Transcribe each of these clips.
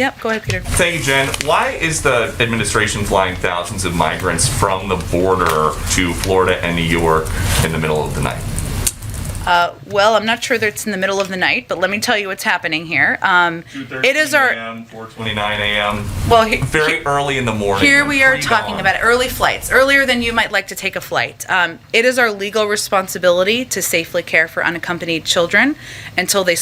Yep, go ahead, Peter. Thank you, Jen. Why is the administration flying thousands of migrants from the border to Florida and New York in the middle of the night? Well, I'm not sure that it's in the middle of the night, but let me tell you what's happening here. It is our 4:29 a.m. well very early in the morning. Here we are pre-dawn. talking about early flights, earlier than you might like to take a flight. It is our legal responsibility to safely care for unaccompanied children until they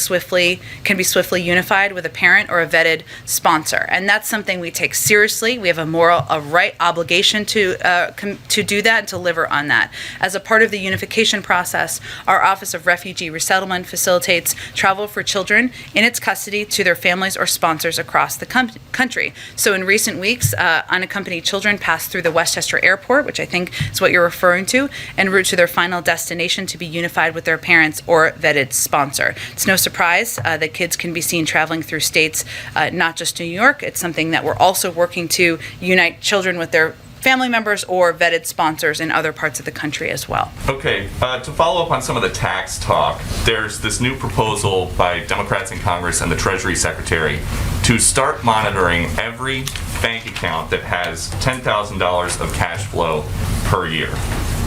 can be swiftly unified with a parent or a vetted sponsor, and that's something we take seriously. We have a right obligation to do that and to deliver on that. As a part of the unification process, our Office of Refugee Resettlement facilitates travel for children in its custody to their families or sponsors across the country. So in recent weeks, unaccompanied children passed through the Westchester Airport, which I think is what you're referring to, en route to their final destination to be unified with their parents or vetted sponsor. It's no surprise that kids can be seen traveling through states, not just New York. It's something that we're also working to unite children with their family members or vetted sponsors in other parts of the country as well. Okay, to follow up on some of the tax talk, there's this new proposal by Democrats in Congress and the Treasury Secretary to start monitoring every bank account that has $10,000 of cash flow per year.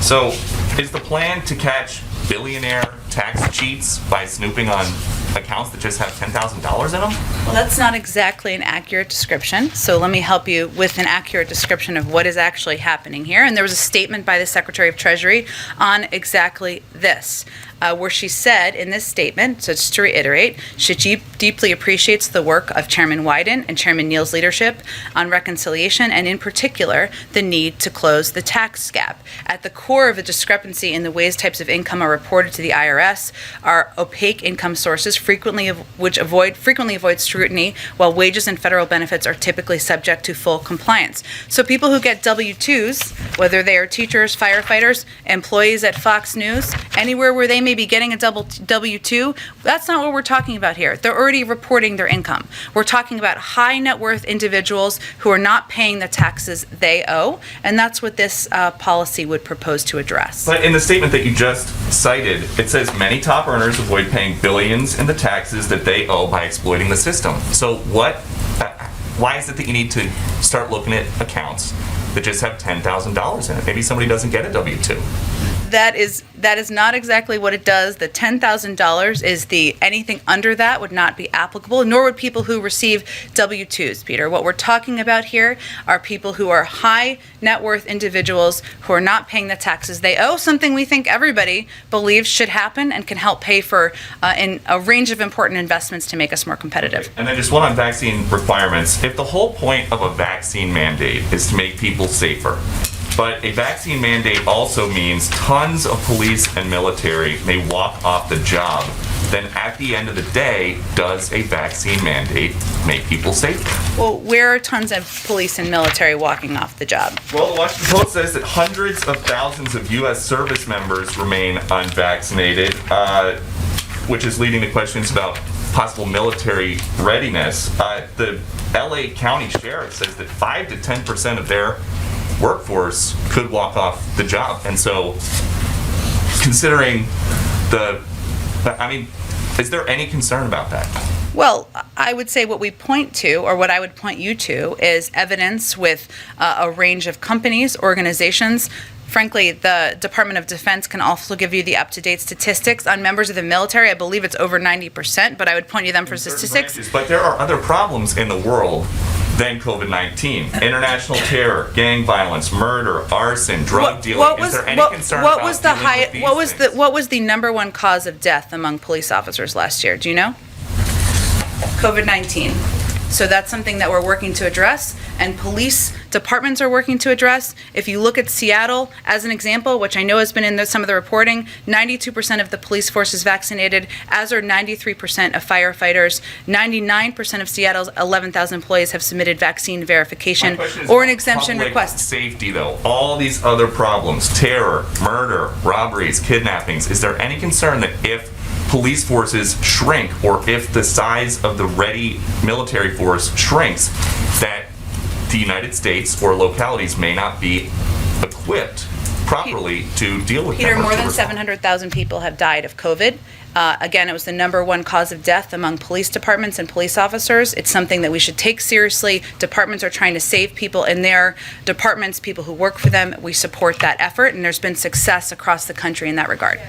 So, is the plan to catch billionaire tax cheats by snooping on accounts that just have $10,000 in them? Well, that's not exactly an accurate description, so let me help you with an accurate description of what is actually happening here. And there was a statement by the Secretary of Treasury on exactly this, where she said in this statement, so just to reiterate, she deeply appreciates the work of Chairman Wyden and Chairman Neal's leadership on reconciliation, and in particular, the need to close the tax gap. At the core of the discrepancy in the ways types of income are reported to the IRS are opaque income sources frequently avoid scrutiny, while wages and federal benefits are typically subject to full compliance. So people who get W-2s, whether they are teachers, firefighters, employees at Fox News, anywhere where they may be getting a W-2, that's not what we're talking about here. They're already reporting their income. We're talking about high net worth individuals who are not paying the taxes they owe, and that's what this policy would propose to address. But in the statement that you just cited, it says many top earners avoid paying billions in the taxes that they owe by exploiting the system. So why is it that you need to start looking at accounts that just have $10,000 in it? Maybe somebody doesn't get a W-2. That is not exactly what it does. The $10,000 is anything under that would not be applicable, nor would people who receive W-2s, Peter. What we're talking about here are people who are high net worth individuals who are not paying the taxes they owe, something we think everybody believes should happen and can help pay for in a range of important investments to make us more competitive. Okay. And then just one on vaccine requirements. If the whole point of a vaccine mandate is to make people safer, but a vaccine mandate also means tons of police and military may walk off the job, then at the end of the day, does a vaccine mandate make people safer? Well, where are tons of police and military walking off the job? Well, the Washington Post says that hundreds of thousands of U.S. service members remain unvaccinated, which is leading to questions about possible military readiness. The L.A. County Sheriff says that 5 to 10% of their workforce could walk off the job. And so, considering is there any concern about that? Well, I would say what we point to, or what I would point you to, is evidence with a range of companies, organizations. Frankly, the Department of Defense can also give you the up-to-date statistics on members of the military. I believe it's over 90%, but I would point you them for statistics. Branches, but there are other problems in the world than COVID-19. International terror, gang violence, murder, arson, drug dealing. Is there any concern about dealing with these things? What was the number one cause of death among police officers last year? Do you know? COVID-19. So that's something that we're working to address, and police departments are working to address. If you look at Seattle as an example, which I know has been in some of the reporting, 92% of the police force is vaccinated, as are 93% of firefighters. 99% of Seattle's 11,000 employees have submitted vaccine verification or an exemption request. Safety, though, all these other problems, terror, murder, robberies, kidnappings, is there any concern that if police forces shrink, or if the size of the ready military force shrinks, that the United States or localities may not be equipped properly to deal with Peter, more than response? 700,000 people have died of COVID. Again, it was the #1 cause of death among police departments and police officers. It's something that we should take seriously. Departments are trying to save people in their departments, people who work for them. We support that effort, and there's been success across the country in that regard.